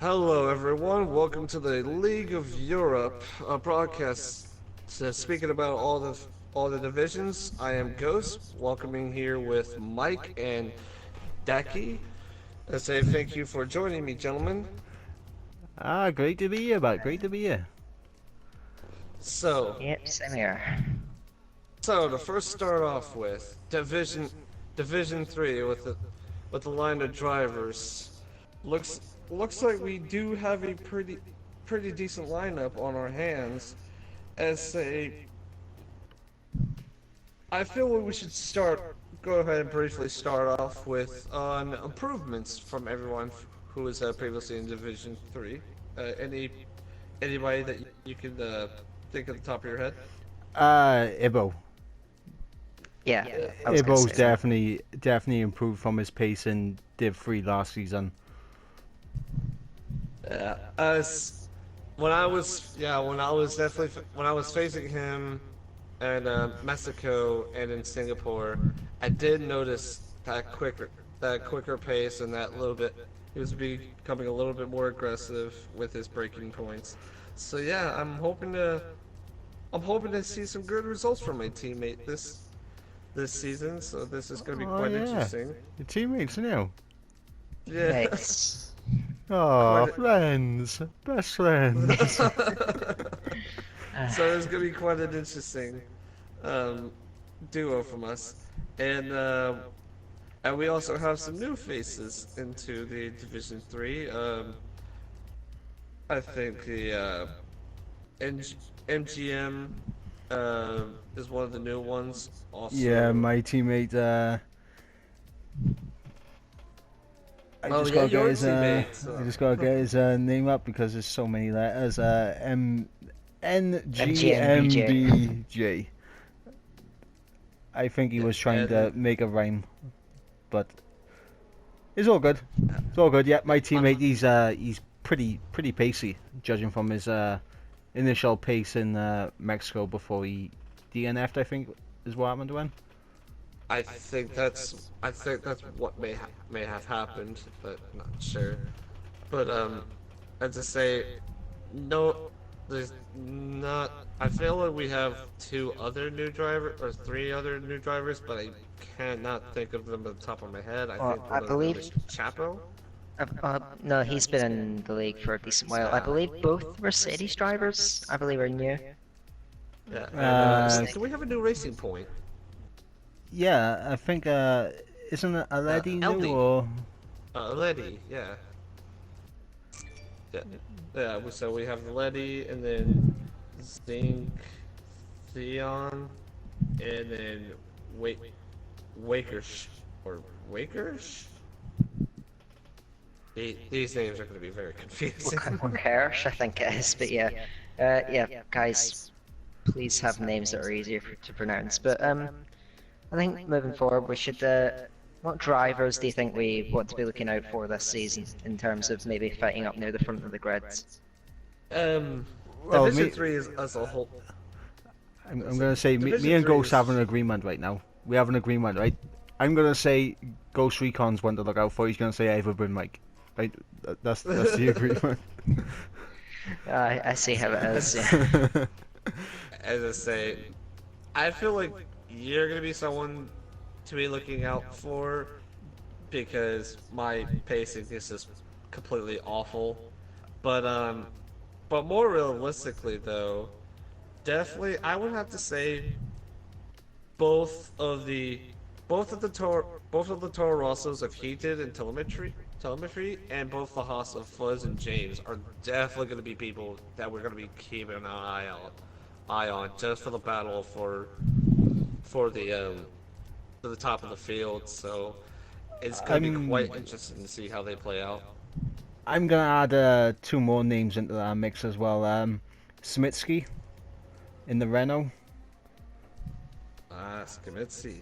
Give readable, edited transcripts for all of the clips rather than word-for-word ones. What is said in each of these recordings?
Hello, everyone. Welcome to the League of Europe broadcast. Speaking about all the divisions, I am Ghost, welcoming here with Mike and Daki. I say thank you for joining me, gentlemen. Great to be here, but great to be here. So, Yep, same here. so to first start off with Division Three with the line of drivers. Looks looks like we do have a pretty decent lineup on our hands. As a I feel we should go ahead and briefly start off with improvements from everyone who was previously in Division Three. Anybody that you can think of the top of your head? Ibo. Yeah, I was gonna Ibo's say that. definitely improved from his pace in Div 3 last season. As when I was facing him in Mexico and in Singapore, I did notice that quicker pace and that little bit. He was becoming a little bit more aggressive with his breaking points. So yeah, I'm hoping to see some good results from my teammate this season. So this is going to be Oh quite yeah, interesting. your teammates now. Yeah, Nice. Oh, quite. friends, best friends. So it's gonna be quite an interesting um, duo from us, and and we also have some new faces into the Division Three. I think the NG- MGM is one of the new ones. Yeah, Also, my teammate. I oh just yeah, gotta get your his. teammate. I just gotta get his name up because there's so many letters. MGNBJ. NGMBJ. I think he Yeah, was trying to and make a rhyme, but it's all good. It's all good. Yeah, my on teammate, he's pretty pacey, judging from his initial pace in Mexico before he DNF'd. I think is what happened to him. I think that's what may have happened, but not sure. But as I say, no, there's not. I feel like we have three other new drivers, but I cannot think of them at the top of my head. I Well, think I one of them believe. is Chapo. No, he's been in the league for a decent while. I believe both Mercedes drivers, I believe, are new. Yeah, and Uh, do we have a new Racing Point? yeah, I think isn't it a lady new LD, or Letty, yeah, yeah, yeah. So we have Letty, and then Zinc, Theon, and then wait, Wakers or Wakers. These names are going to be very confusing. Harsh, I think it is, but yeah. Yeah, guys, please have names that are easier to pronounce. But I think moving forward, we should. What drivers do you think we want to be looking out for this season in terms of maybe fighting up near the front of the grids? Um, well Division me. Three is as a whole. I'm gonna say me Division and Three Ghost have an is agreement right now. We have an agreement, right? I'm gonna say Ghost Recon's one to look out for. He's gonna say Everbrin Mike. Right? That's the agreement. I see how it is. Yeah. as I say, I feel like you're going to be someone to be looking out for because my pacing is just completely awful. But but more realistically though, definitely I would have to say both of the both of the Toro Rossos of Heated and telemetry, and both the Haas of Fuzz and James are definitely going to be people that we're going to be keeping an eye on just for the battle for the to the top of the field. So it's going to be I'm quite interesting to see how they play out. I'm gonna add two more names into that mix as well. Smitsky in the Renault Skamitsi.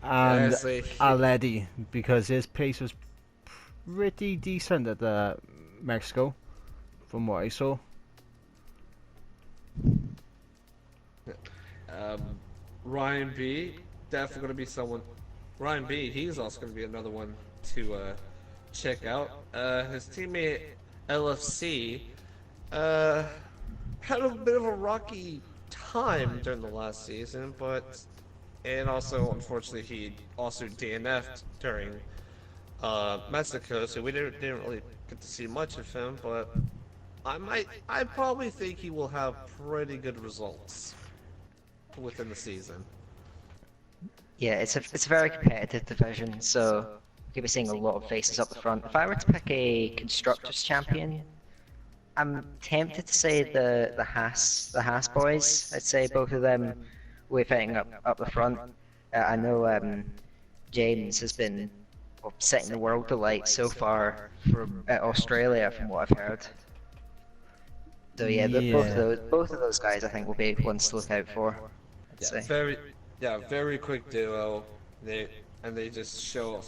and As a Aledi because his pace was pretty decent at Mexico, from what I saw. um, Ryan B, definitely going to be someone. Ryan B, he's also going to be another one to check out. His teammate LFC, uh, had a bit of a rocky time during the last season, but and also unfortunately he also DNF'd during Mexico, so we didn't really get to see much of him, but I probably think he will have pretty good results within the season. Yeah, it's a very competitive division, so we could be seeing a lot of faces up the front. If I were to pick a constructors champion, I'm tempted to say the Haas boys. I'd say both of them will be fighting up the front. I know James has been setting the world alight so far from Australia, from what I've heard. So yeah, Yeah. both of those guys I think will be ones to look out for. I'd Yeah, say. very quick duo. They just show a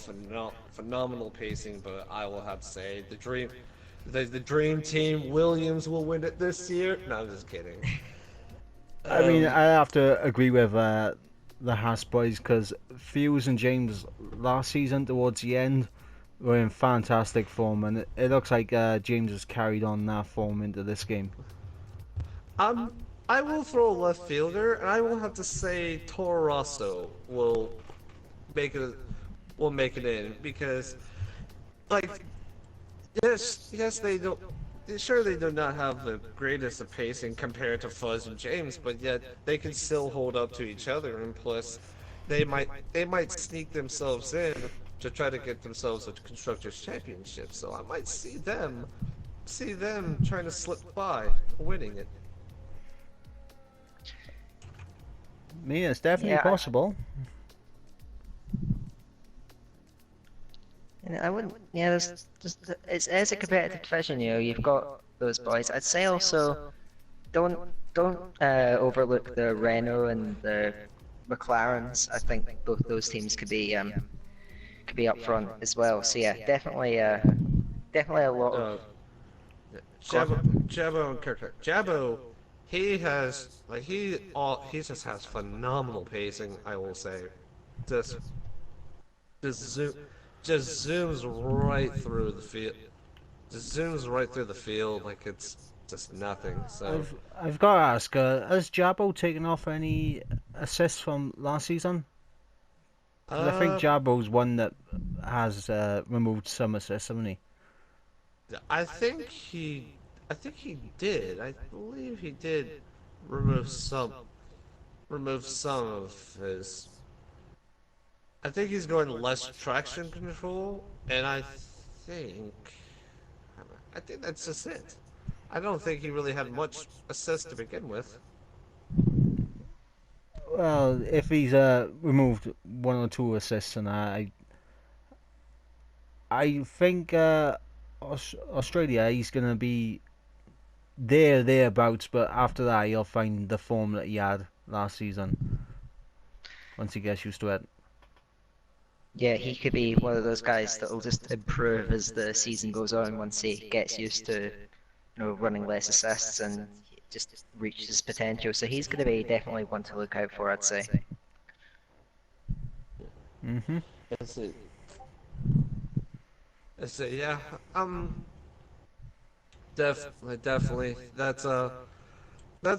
phenomenal pacing, but I will have to say the dream team Williams will win it this year. No, I'm just kidding. I mean, Um, I have to agree with the Haas boys because Fuse and James last season towards the end were in fantastic form, and it looks like James has carried on that form into this game. I'm I will throw a left fielder, and I will have to say Toro Rosso make it will make it in because like yes they don't. Sure, they do not have the greatest of pacing compared to Fuzz and James, but yet they can still hold up to each other, and plus, they might sneak themselves in to try to get themselves a constructors championship. So I might see them trying to slip by winning it. I mean, it's definitely Yeah, possible. I wouldn't. Yeah, there's just it's a competitive division. You've got those boys. I'd say also don't overlook the Renault and the McLarens. I think both those teams could be up front as well. So yeah, definitely a lot of. Uh, Go on. Jabo and Kirk. Jabo, he has he just has phenomenal pacing. I will say, just just zoom just zooms right through the field. Just zooms right through the field like it's just nothing. So I've got to ask, has Jabo taken off any assists from last season? 'Cause I think uh Jabo's one that has removed some assists, hasn't he? I think he did. I believe he did remove some remove some of his. I think he's going less traction control, and think I think that's just it. I don't think he really had much assist to begin with. Well, if he's removed one or two assists, and I think Australia he's gonna be thereabouts, but after that he'll find the form that he had last season once he gets used to it. Yeah, he could be one of those guys that will just improve as the season goes on once he gets used to, running less assists and just reach his potential. So he's going to be definitely one to look out for, I'd say. Mhm. That's it. That's it. Yeah. Definitely. That's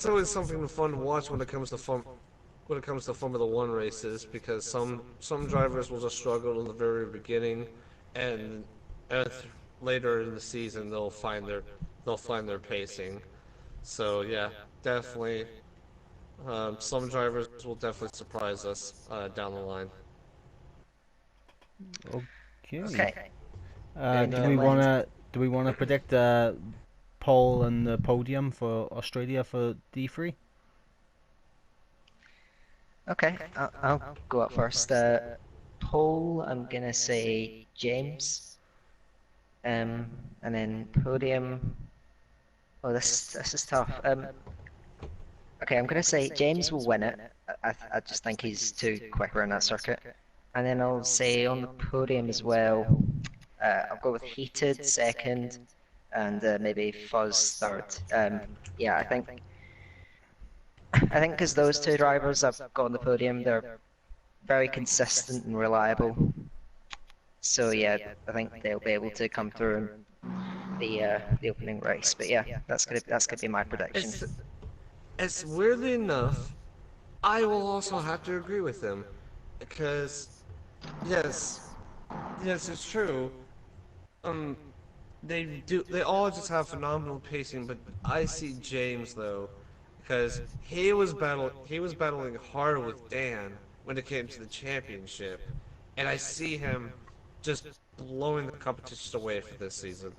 always something fun to watch when it comes to Formula One races because some drivers will just struggle in the very beginning, and, and later in the season they'll find their pacing. So yeah, definitely. Some drivers will definitely surprise us down the line. Okay. Okay. And Do we wanna predict pole and the podium for Australia for D3? Okay, I'll go up first. Pole, I'm going to say James. And then podium. Oh, this is tough. Okay, I'm going to say James will win it. I just think he's too quick around that circuit. And then I'll say on the podium as well, I'll go with Heated second, and maybe Fuzz third. Yeah, I think because those two drivers I've got on the podium, they're very consistent and reliable. So yeah, I think they'll be able to come through and the opening race. But yeah, that's gonna be my prediction. It's weirdly enough, I will also have to agree with him because yes, yes, it's true. Um, they all just have phenomenal pacing, but I see James though, because he was battling hard with Dan when it came to the championship, and I see him just blowing the competition away for this season.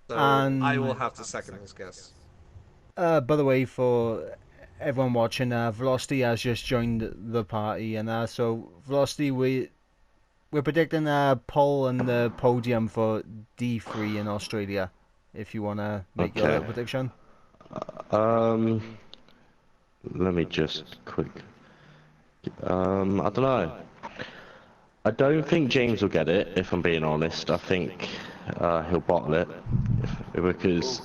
So I will And have to second his guess. by the way, for everyone watching, Velocity has just joined the party, and so Velocity, we're predicting a pole and the podium for D3 in Australia. If you wanna make your Okay. little prediction. Um, Let me just quick. I don't know. I don't think James will get it, if I'm being honest. I think he'll bottle it. Because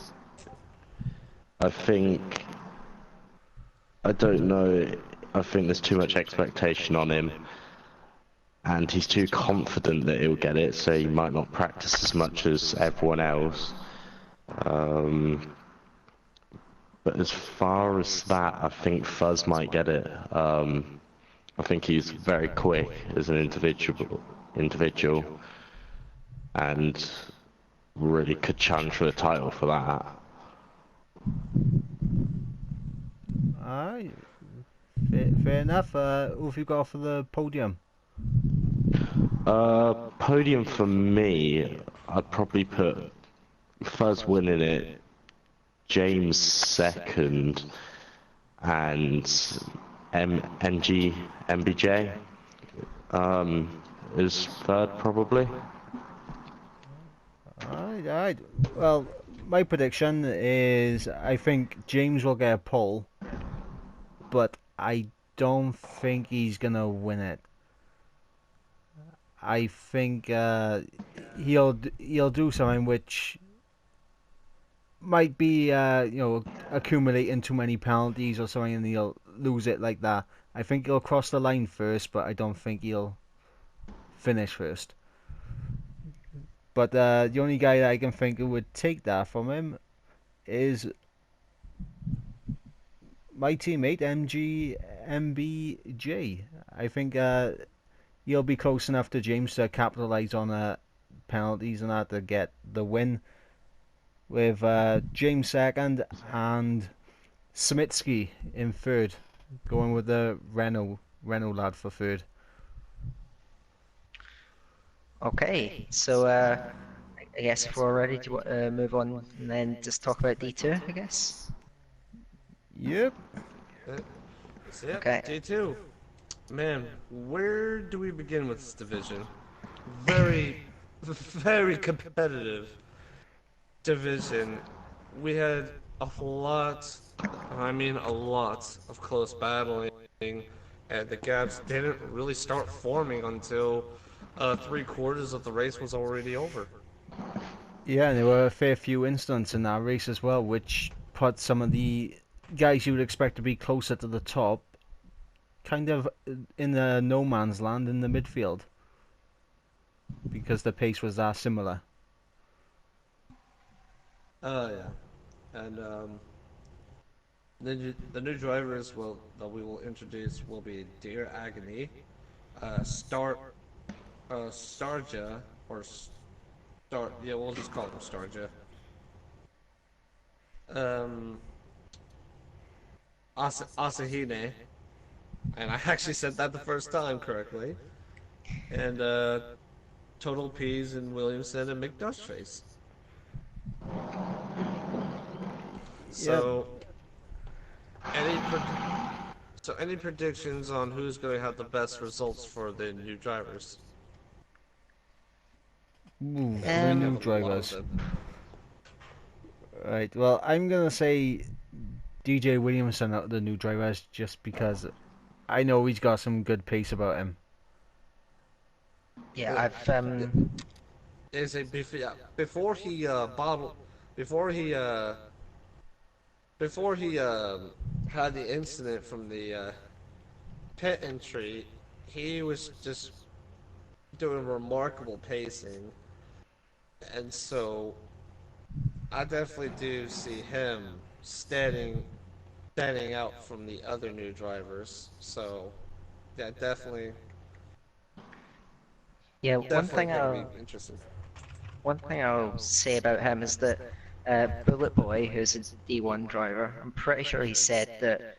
I think, I don't know, I think there's too much expectation on him. And he's too confident that he'll get it, so he might not practice as much as everyone else. Um, but as far as that, I think Fuzz might get it. I think he's very quick as an individual, and really could challenge for the title for that. Alright, fair enough. Who have you got for the podium? Podium for me, I'd probably put Fuzz winning it, James second, and MBJ is third probably. Alright. Well, my prediction is I think James will get a pole, but I don't think he's gonna win it. I think he'll do something which might be accumulating too many penalties or something, and he'll lose it like that. I think he'll cross the line first, but I don't think he'll finish first. But the only guy that I can think who would take that from him is my teammate MBJ. I think he'll be close enough to James to capitalize on penalties and that to get the win. With James second and Smitsky in third, going with the Renault lad for third. Okay, so I guess if we're ready to move on and then just talk about D2, I guess. Yep. So yeah, Okay. J2. Man, where do we begin with this division? Very, very competitive division. We had a lot, I mean a lot of close battling, and the gaps didn't really start forming until 3/4 of the race was already over. Yeah, and there were a fair few incidents in that race as well, which put some of the guys you would expect to be closer to the top kind of in the no man's land in the midfield because the pace was that similar. Oh yeah, and the new drivers that we will introduce will be Dear Agony, Starja or yeah, we'll just call him Starja. Um, Asahine, and I actually said that the first time correctly. And Total Peas and Williamson and McDustface. Yep. So any any predictions on who's going to have the best results for the new drivers? Ooh, Because the we new have a lot of drivers. them. Right. Well, I'm gonna say DJ Williamson out of the new drivers just because I know he's got some good pace about him. Yeah, Uh, I've Is a yeah, before he bottled before he uh before he had the incident from the pit entry, he was just doing remarkable pacing, and so I definitely do see him standing out from the other new drivers. So yeah, Yeah, definitely going to be interesting. one thing I'll say about him is that Bullet Boy, who's a D1 driver, I'm pretty sure he said that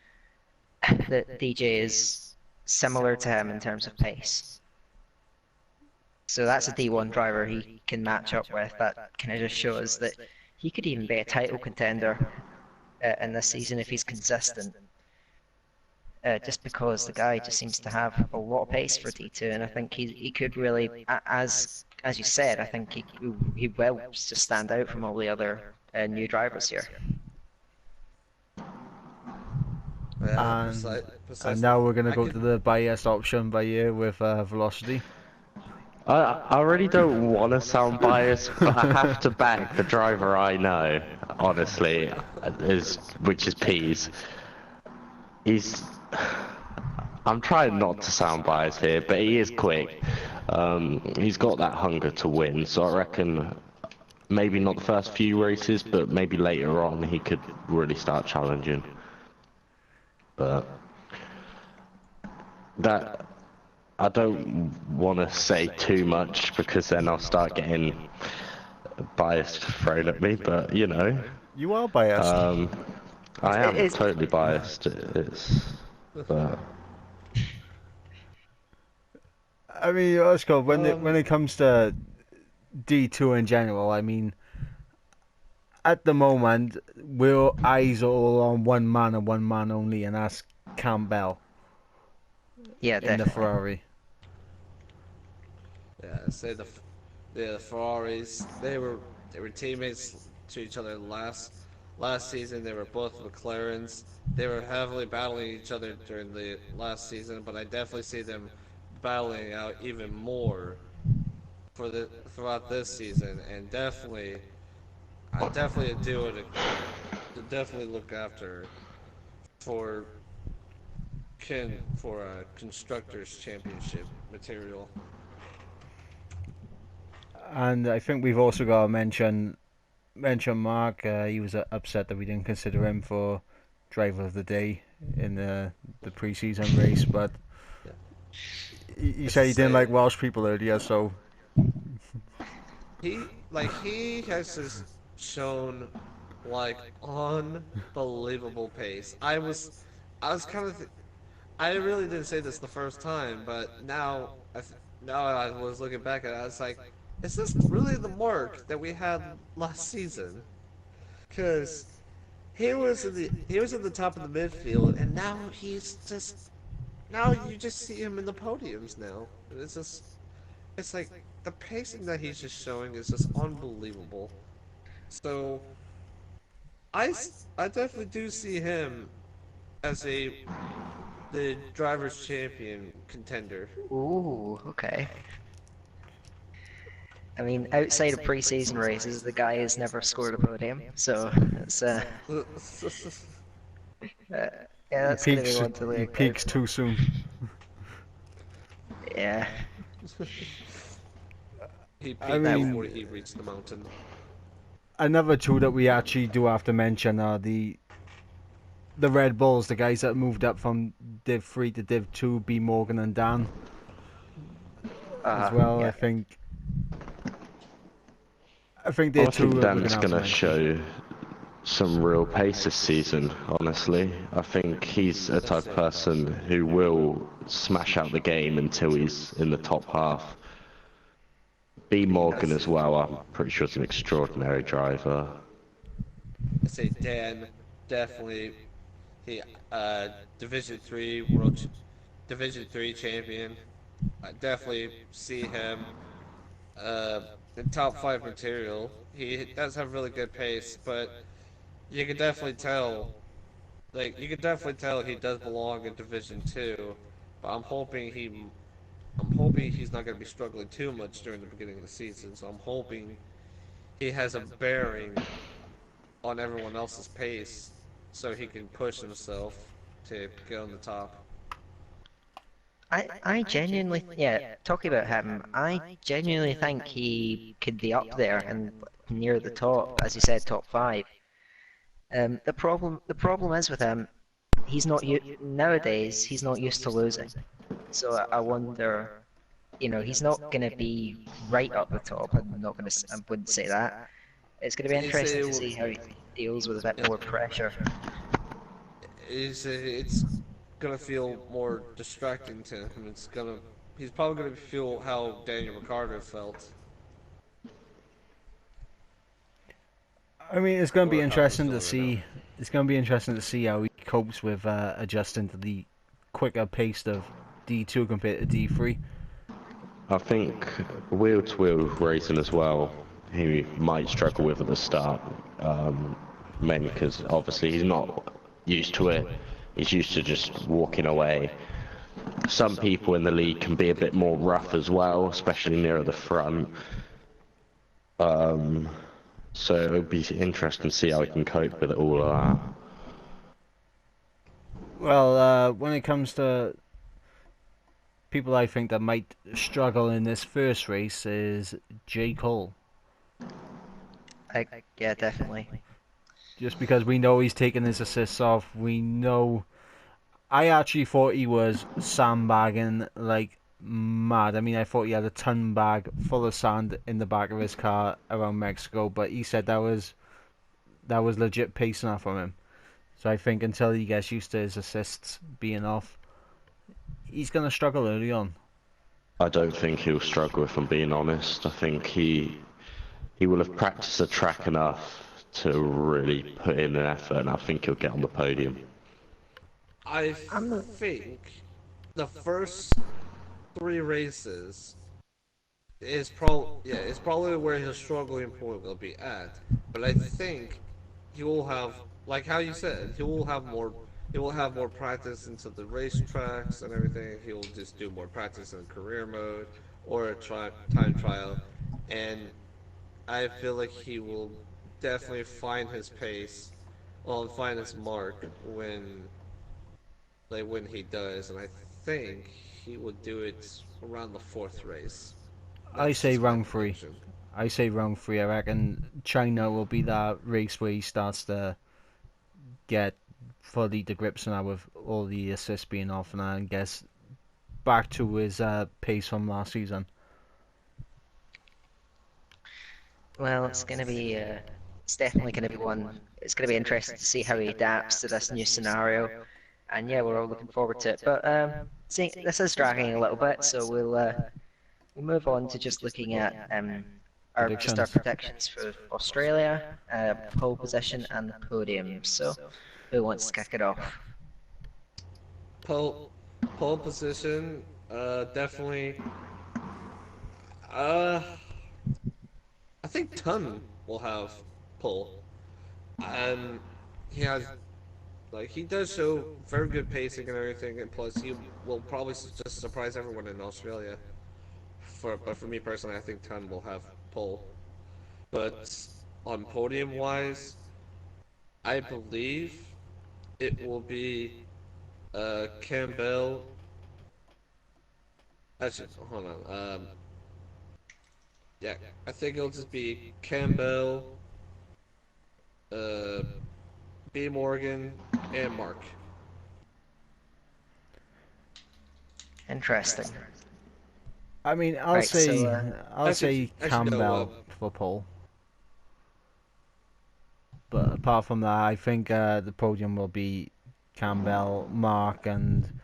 DJ is similar to him in terms of pace. So that's a D1 driver he can match up with. That kind of just shows that he could even be a title contender in this season if he's consistent. Just because the guy just seems to have a lot of pace for D2, and I think he could really, as you said, I think he will just stand out from all the other new drivers here. Yeah, And precisely. now we're gonna I go could. to the biased option by year with Velocity. I really don't want to sound biased, but I have to back the driver I know, honestly, which is Pease. He's. I'm trying not to sound biased here, but he is quick. He's got that hunger to win, so I reckon maybe not the first few races, but maybe later on he could really start challenging. But that I don't want to say too much because then I'll start getting biased thrown at me. But you know, You are biased. I am It's, totally biased. But I mean, let's go. When it comes to D2 in general, I mean, at the moment, we're eyes are all on one man and one man only, and that's Campbell yeah, in the definitely. Ferrari. Yeah, say the Ferraris. They were teammates to each other last season. They were both McLarens. They were heavily battling each other during the last season, but I definitely see them battling out even more throughout this season, and definitely a duo to definitely look after for for a constructors championship material. And I think we've also got to mention Mark. He was upset that we didn't consider him for driver of the day in the preseason race, but Yeah, he it's to said he didn't say like Welsh people earlier, so he has just shown like unbelievable pace. I was kind of I really didn't say this the first time, but now I was looking back at it, I was like, is this really the mark that we had last season? Because he was in the top of the midfield, and now you just see him in the podiums now. It's like the pacing that he's just showing is just unbelievable. So I definitely do see him as the drivers' champion contender. Ooh, okay. I mean, outside of preseason races, the guy has never scored a podium, so it's uh, yeah, he that's gonna be peaks one to he look out peaks for. too soon. Yeah, He I peaked that before mean, he reached the mountain. another two that we actually do have to mention are the Red Bulls, the guys that moved up from Div 3 to Div 2, B Morgan and Dan as well. yeah. I think they're I two think that we're Dan's gonna have to gonna mention. show some real pace this season. Honestly, I think he's a type of person who will smash out the game until he's in the top half. B Morgan as well. I'm pretty sure is an extraordinary driver. I say Dan definitely he Division 3 Division 3 champion. I definitely see him uh in top 5 material. He does have really good pace, but you can definitely tell you can definitely tell he does belong in Division 2. But I'm hoping he's not going to be struggling too much during the beginning of the season. So I'm hoping he has a bearing on everyone else's pace so he can push himself to get on the top. I genuinely, yeah, talking about him, I genuinely think he could be up there and near the top, as you said, top five. The problem is with him, nowadays he's not used to losing. So I wonder, he's not going to be right up the top. I wouldn't say that. It's going to be He said interesting it to will, see how he deals with a bit yeah, more pressure. he said it's gonna feel more distracting to him. He's probably gonna feel how Daniel Ricciardo felt, I mean, it's going to be or how he's interesting to feeling right now. see. It's going to be interesting to see how he copes with adjusting to the quicker pace of D2 compared to D3. I think wheel-to-wheel racing as well, he might struggle with at the start, mainly because obviously he's not used to it. He's used to just walking away. Some people in the league can be a bit more rough as well, especially near the front. So it'll be interesting to see how he can cope with it all of that. Well, when it comes to people I think that might struggle in this first race is J. Cole. Yeah, definitely. Just because we know he's taking his assists off, we know. I actually thought he was sandbagging like mad. I mean, I thought he had a ton bag full of sand in the back of his car around Mexico, but he said that was legit pacing off from him. So I think until he gets used to his assists being off, he's gonna struggle early on. I don't think he'll struggle if I'm being honest. I think he will have practiced the track enough to really put in an effort, and I think he'll get on the podium. I I'm not, think the first three races is probably where his struggling point will be at. But I think he will have, like how you said, he will have more practice into the racetracks and everything. He will just do more practice in career mode or a time trial, and I feel like he will definitely find his pace, well, and find his mark when he does, and I think he would do it around the fourth race. I That's say just my round three. prediction. I say round three. I reckon China will be that race where he starts to get fully to grips now with all the assists being off and I guess back to his pace from last season. well, it's definitely going to be one. It's going to be interesting to see how he adapts to this new scenario. And yeah, we're all looking forward to it. But see, this is dragging a little bit, so we'll move on to just looking at our Predictions. predictions for Australia, pole position, and the podium. So, who wants to kick it off? Pole pole position, definitely. Uh, I think Tun will have pole, and he has he does show very good pacing and everything, and plus he will probably just surprise everyone in Australia. But for me personally, I think Tun will have pole. But on podium wise, I believe it will be Campbell. Actually, hold on. Yeah, I think it'll just be Campbell, uh, B Morgan, and Mark. Interesting. I mean, I'll Right, say so I'll say Actually, no. Campbell for pole. But apart from that, I think the podium will be Campbell, Mark, and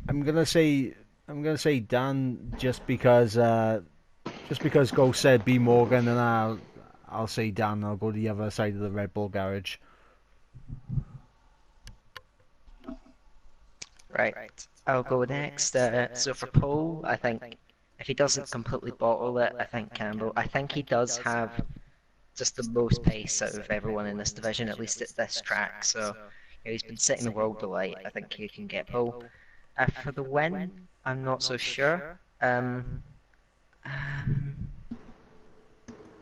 I'm gonna say Dan just because Go said B Morgan, and I'll say Dan. I'll go to the other side of the Red Bull garage. right, I'll go next. So for Paul, I think if he doesn't completely bottle it, I think Campbell. I think he does have just the most pace out of everyone in this division, at least at this track. So he's been setting the world alight. I think he can get Paul. For the win, I'm not so sure. Um,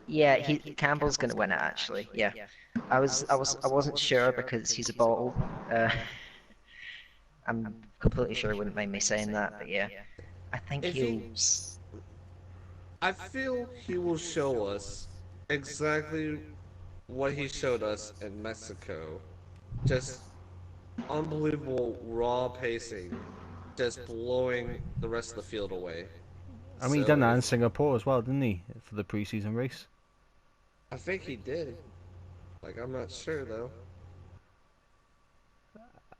yeah, Campbell's going to win it actually. Yeah, I wasn't sure because he's a bottle. Uh, I'm completely sure he wouldn't mind me saying that, but yeah, I think If he'll. he, I feel he will show us exactly what he showed us in Mexico. Just unbelievable raw pacing, just blowing the rest of the field away. I mean, he So done that in if Singapore as well, didn't he, for the preseason race? I think he did, like I'm not sure though.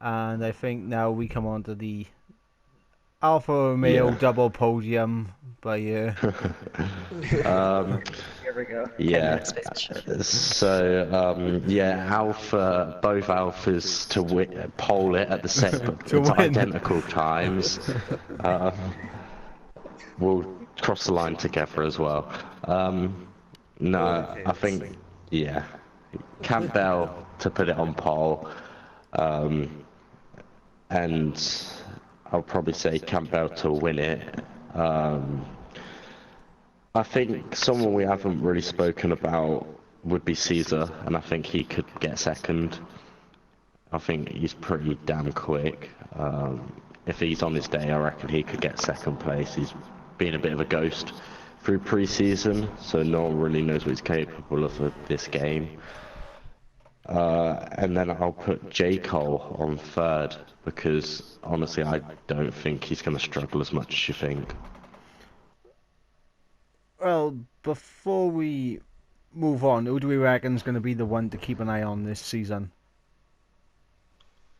And I think now we come on to the Alfa Romeo Yeah. double podium by um, Here we go. 10 yeah. minutes pitch. So yeah, both Alphas to pole it at the to at win. identical times. Uh, will cross the line together as well. Holy No, I cans. think yeah, Campbell to put it on pole, um, and I'll probably say Campbell to win it. Um, I think someone we haven't really spoken about would be Caesar, and I think he could get second. I think he's pretty damn quick. If he's on his day, I reckon he could get second place. He's been a bit of a ghost through pre-season, so no one really knows what he's capable of this game. And then I'll put J. Cole on third, because honestly I don't think he's going to struggle as much as you think. Well, before we move on, who do we reckon is going to be the one to keep an eye on this season?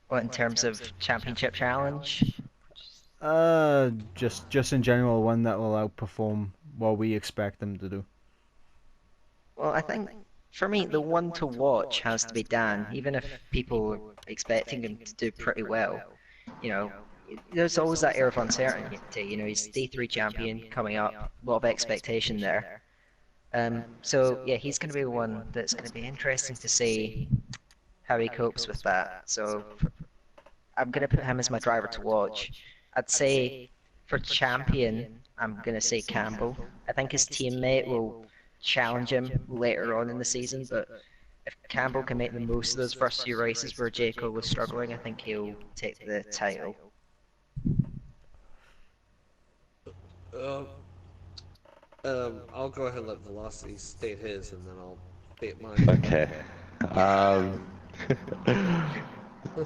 What, in terms of championship challenge? Just in general, one that will outperform what we expect them to do. Well, I think for me, the one to watch has to be Dan, even if people are expecting him to do pretty well. You know, there's always that air of uncertainty. You know, he's D3 champion coming up, a lot of expectation there. So yeah, he's going to be the one that's going to be interesting to see how he copes with that. So I'm going to put him as my driver to watch. I'd say for champion, I'm going to say Campbell. I think his teammate will challenge him later on in the season, but if Campbell can make the most of those first few races where Jaco was struggling, I think he'll take the title. I'll go ahead and let Velocity state his, and then I'll state mine. Okay.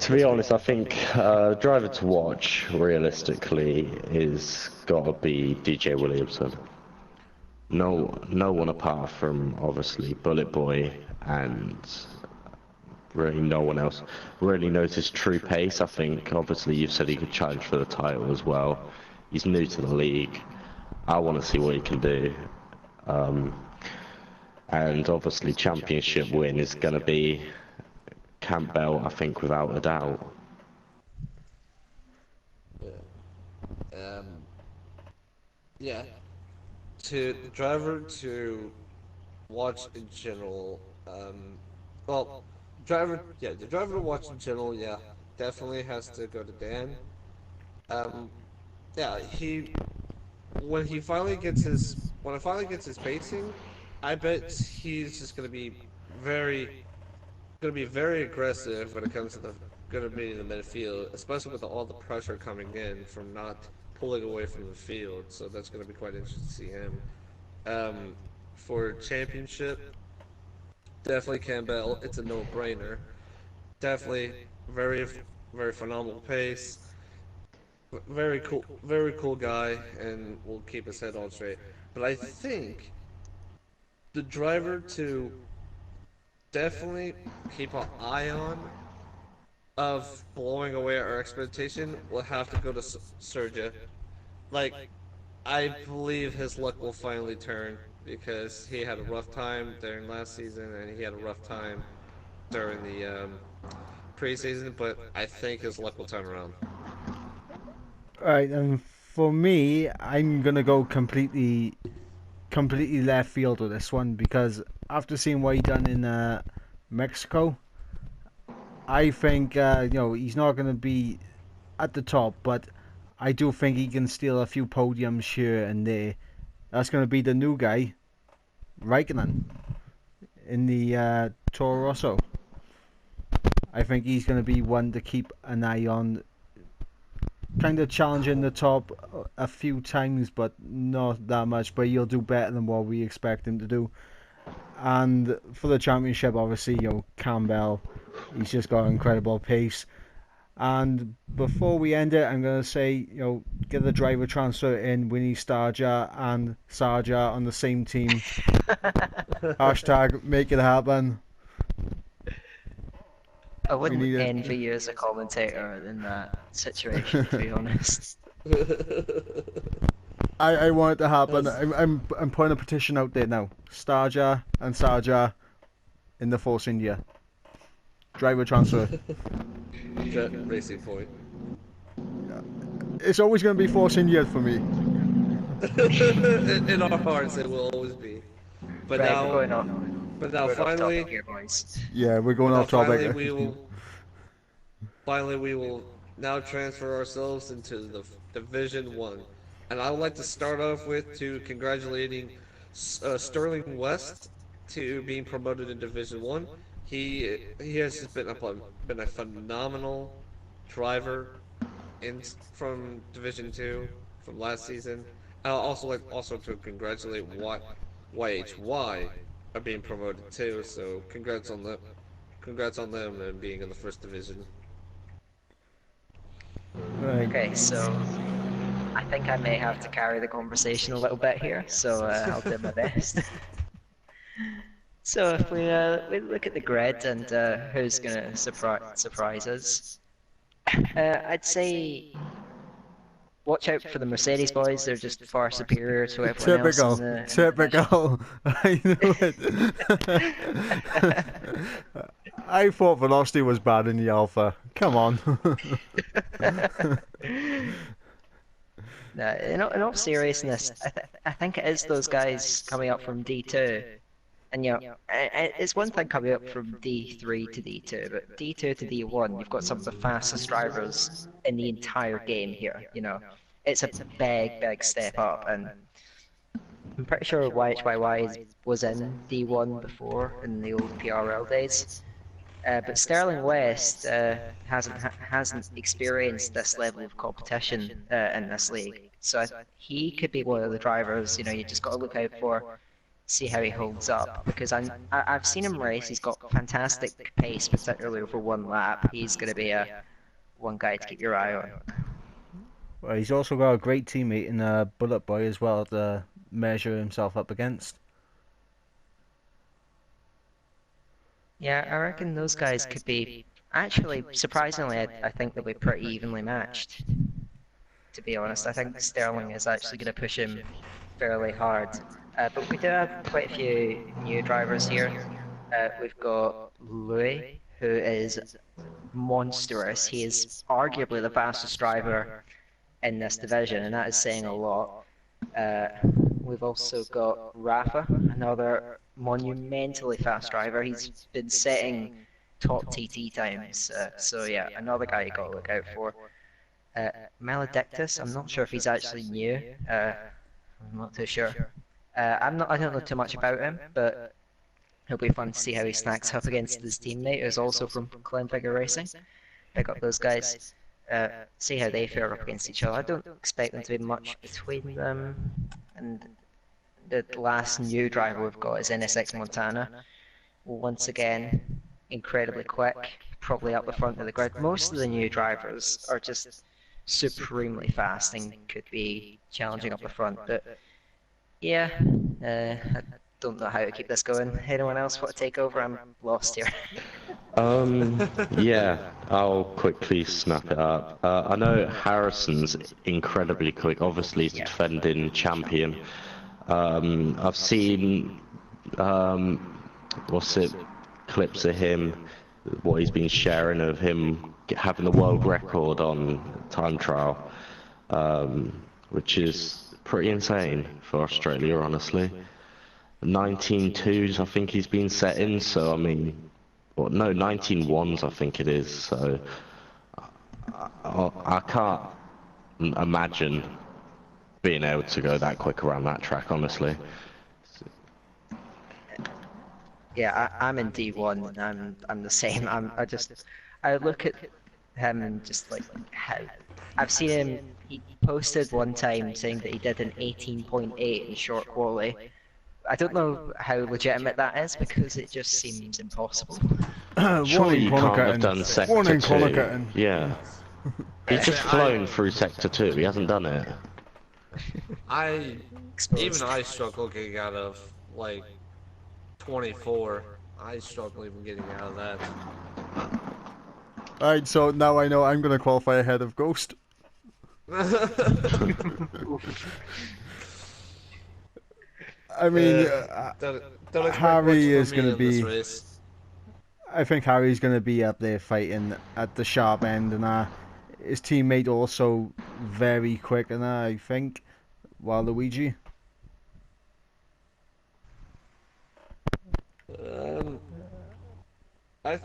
To be honest, I think driver to watch realistically is got to be DJ Williamson. No one apart from obviously Bullet Boy, and really no one else really knows his true pace. I think obviously you've said he could challenge for the title as well. He's new to the league. I want to see what he can do. And obviously championship win is going to be Campbell, I think, without a doubt. Yeah. To the driver to watch in general, well, the driver to watch in general, yeah, definitely has to go to Dan. Um, yeah, when it finally gets his pacing, I bet he's just gonna be very aggressive when it comes to gonna be in the midfield, especially with all the pressure coming in from not pulling away from the field. So that's gonna be quite interesting to see him. For championship, definitely Campbell. It's a no-brainer. Definitely very phenomenal pace. Very cool guy, and will keep his head on straight. But I think the driver to definitely keep an eye on of blowing away our expectation will have to go to Sergio. Like, I believe his luck will finally turn because he had a rough time during last season and he had a rough time during the preseason, but I think his luck will turn around. Alright, and for me, I'm gonna go completely left field with this one because after seeing what he done in Mexico, I think he's not gonna be at the top, but I do think he can steal a few podiums here and there. That's gonna be the new guy, Raikkonen, in the Toro Rosso. I think he's gonna be one to keep an eye on kind of challenging the top a few times, but not that much. But he'll do better than what we expect him to do. And for the championship, obviously, Campbell, he's just got incredible pace. And before we end it, I'm going to say, get the driver transfer in. We need Starja and Sarja on the same team. Hashtag make it happen. I wouldn't need it. envy you as a commentator in that situation, to be honest. I want it to happen. I'm putting a petition out there now. Starja and Sarja in the Force India. Driver transfer. Racing Point. It's always going to be Force India for me. In our hearts, it will always be. But Right, now, we're going on. but now We're off finally, topic here, boys. Yeah, we're going now off topic. finally we will now transfer ourselves into the Division 1. And I would like to start off with congratulating Sterling West to being promoted in Division 1. He has just been a phenomenal driver from Division 2 from last season. I'd also like to congratulate YHY are being promoted too. So congrats on them and being in the first division. Right. Okay, so I think I may have to carry the conversation a little bit here, so I'll do my best. So if we look at the grid and who's gonna surprise us, I'd say watch out for the Mercedes boys. They're just far superior to everyone else in the Typical. I knew it. I thought velocity was bad in the Alpha. Come on. No, in all seriousness, I think it is those guys coming up from D2. And it's one thing coming up from D3 to D2, but D2 to D1, you've got some of the fastest drivers in the entire game here. It's a big step up, and I'm pretty sure YHYY was in D1 before in the old PRL days. But Sterling West hasn't experienced this level of competition in this league, so he could be one of the drivers. You just got to look out for. See how he holds up, because I've seen him race. He's got fantastic pace, particularly over one lap. He's going to be one guy to keep your eye on. Well, he's also got a great teammate in Bullet Boy as well to measure himself up against. Yeah, I reckon those guys could be, actually, surprisingly, I think they'll be pretty evenly matched. To be honest, I think Sterling is actually going to push him fairly hard. But we do have quite a few new drivers here. We've got Louis, who is monstrous. He is arguably the fastest driver in this division, and that is saying a lot. We've also got Rafa, another monumentally fast driver. He's been setting top TT times. So yeah, another guy you got to look out for. Maledictus, I'm not sure if he's actually new. I'm not too sure. I don't know too much about him, but it'll be fun to see how he stacks up against his teammate, who's also from Glenfigure Racing. Pick up those guys, see how they fare up against each other. I don't expect them to be much between them. And the last new driver we've got is NSX Montana. Once again, incredibly quick, probably up the front of the grid. Most of the new drivers are just supremely fast and could be challenging up the front, but yeah, I don't know how to keep this going. Anyone else want to take over? I'm lost here. Yeah, I'll quickly snap it up. I know Harrison's incredibly quick, obviously he's the defending champion. I've seen, clips of him, what he's been sharing of him having the world record on time trial, which is pretty insane for Australia, honestly. 19.2s I think he's been setting, so I mean, 19.1s I think it is, so I can't imagine being able to go that quick around that track, honestly. Yeah, I'm in D1 and I'm the same. I look at him and just like how I've seen him. He posted one time saying that he did an 18.8 in short quality. I don't know how legitimate that is because it just seems impossible. Surely Warning, you corner can't have cutting. done Sector Warning, 2. corner cutting. Yeah. He's I just say flown through Sector 2. He hasn't done it. I Exposed. even I struggle getting out of like 24. I struggle even getting out of that. Alright, so now I know I'm going to qualify ahead of Ghost. I mean, don't expect Harry much is from going me to in this be. race. I think Harry's going to be up there fighting at the sharp end, and his teammate also very quick, and I think, Waluigi. Um, I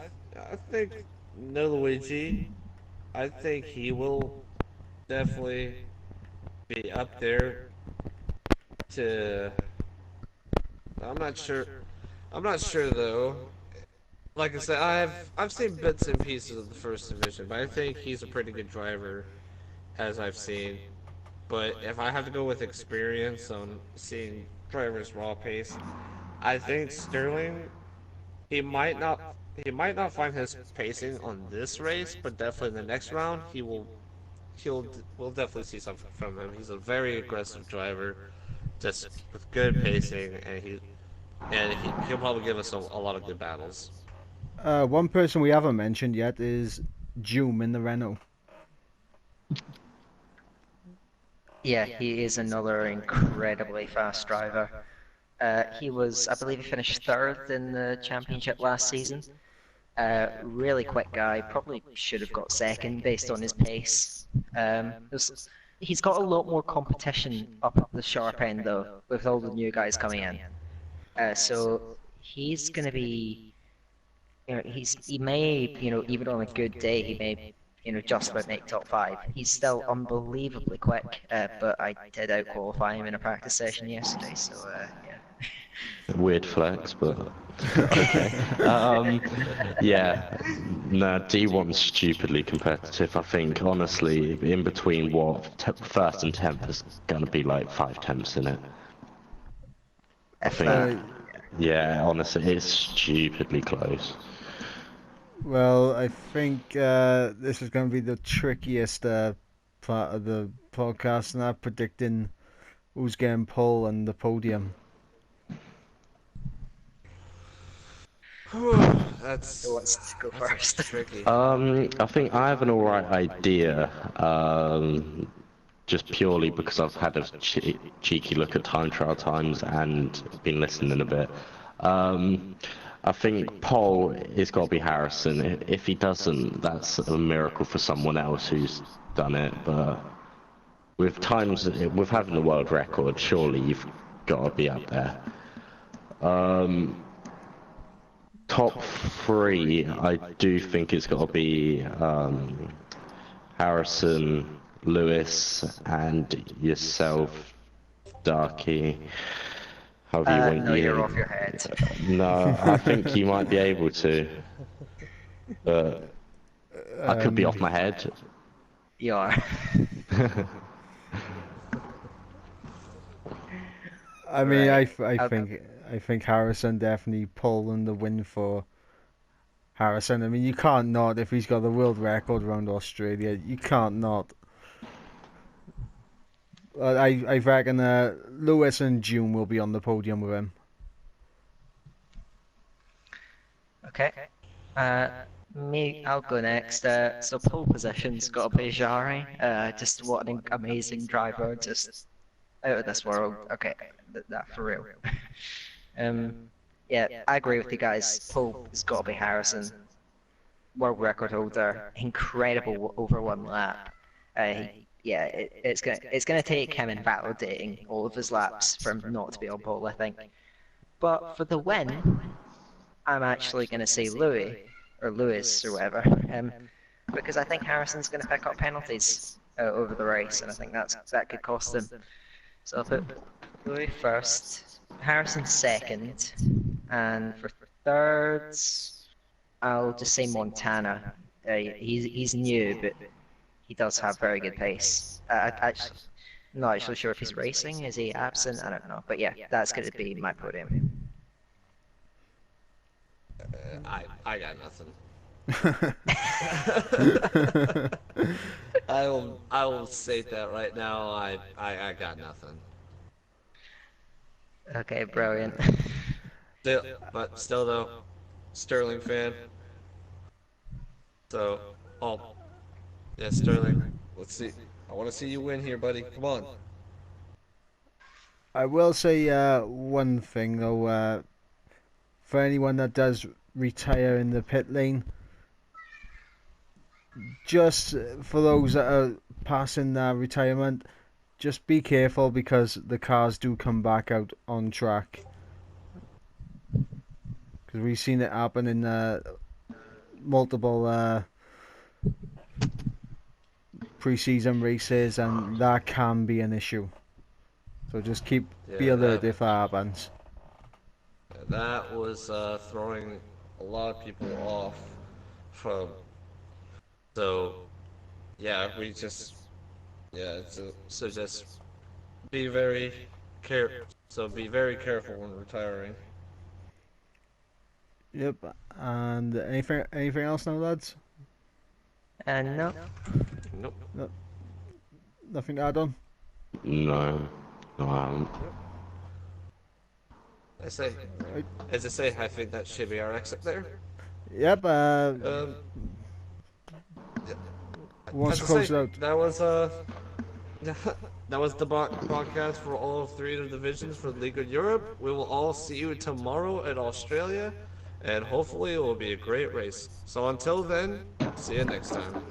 think no Luigi. I think he will definitely be up there to. I'm not sure. I'm not sure though. Like I said, I've seen bits and pieces of the first division, but I think he's a pretty good driver, as I've seen. But if I have to go with experience on seeing drivers raw pace, I think Sterling he might not he might not find his pacing on this race, but definitely in the next round we'll definitely see something from him. He's a very aggressive driver, just with good pacing, and he'll probably give us a lot of good battles. One person we haven't mentioned yet is Joom in the Renault. Yeah, he is another incredibly fast driver. He was, I believe, he finished third in the championship last season. Really quick guy, probably should have got second based on his pace. He's got a lot more competition up at the sharp end though, with all the new guys coming in. So he's going to be, he may, even on a good day, he may, just about make top five. He's still unbelievably quick, but I did out qualify him in a practice session yesterday, so yeah. Weird flex, but okay. Yeah, no, D1's stupidly competitive. I think honestly, in between first and 10th is gonna be like 5 tenths in it. I If think, that. yeah, honestly, it's stupidly close. Well, I think this is going to be the trickiest part of the podcast, and I'm predicting who's getting pole and the podium. That's Who wants to go first? tricky. I think I have an alright idea. Just purely because I've had a cheeky look at time trial times and been listening a bit. I think Paul is got to be Harrison. If he doesn't, that's a miracle for someone else who's done it. But with having the world record, surely you've got to be up there. Top three, I do think it's got to be Harrison, Lewis, and yourself, Darky. However you want No, you're off your head. No, I think you might be able to. But I could be off my head. You are. I mean, Right. I think Harrison definitely pulling the win for Harrison. I mean, you can't not if he's got the world record around Australia. You can't not. I reckon Lewis and June will be on the podium with him. Okay. I'll go next. So pole position's got to be Jari. Just what an amazing driver, just out of this world. Okay, that for real. Yeah, I agree with you guys. Pole has got to be Harrison. World record holder, incredible over one lap. Yeah, it's gonna take him invalidating all of his laps for him not to be on pole, I think. But for the win, I'm actually gonna say Lewis or whatever, because I think Harrison's gonna pick up penalties over the race, and I think that could cost him. So I'll put Louis first, Harrison second, and for thirds, I'll just say Montana. He's new, but he does have very good pace. Actually, not actually sure if he's racing. Is he absent? I don't know. But yeah, that's going to be my podium. I got nothing. I will state that right now. I got nothing. Okay, brilliant. Still though, Sterling fan. So, oh yeah, Sterling. Let's see. I want to see you win here, buddy. Come on. I will say one thing though. For anyone that does retire in the pit lane, just for those that are passing retirement, just be careful because the cars do come back out on track. Because we've seen it happen in multiple pre-season races, and that can be an issue. So just be Yeah, alert if that happens. that was throwing a lot of people off from. So yeah, so just be very be very careful when retiring. Yep. And anything else now, lads? And no, Nope. No, nothing to add on. No, no, I haven't. I say, Right. as I say, I think that should be our exit there. Yep. Once As I close say, it out. that was that was the broadcast for all three of the divisions for the League of Europe. We will all see you tomorrow in Australia, and hopefully it will be a great race. So until then, see you next time.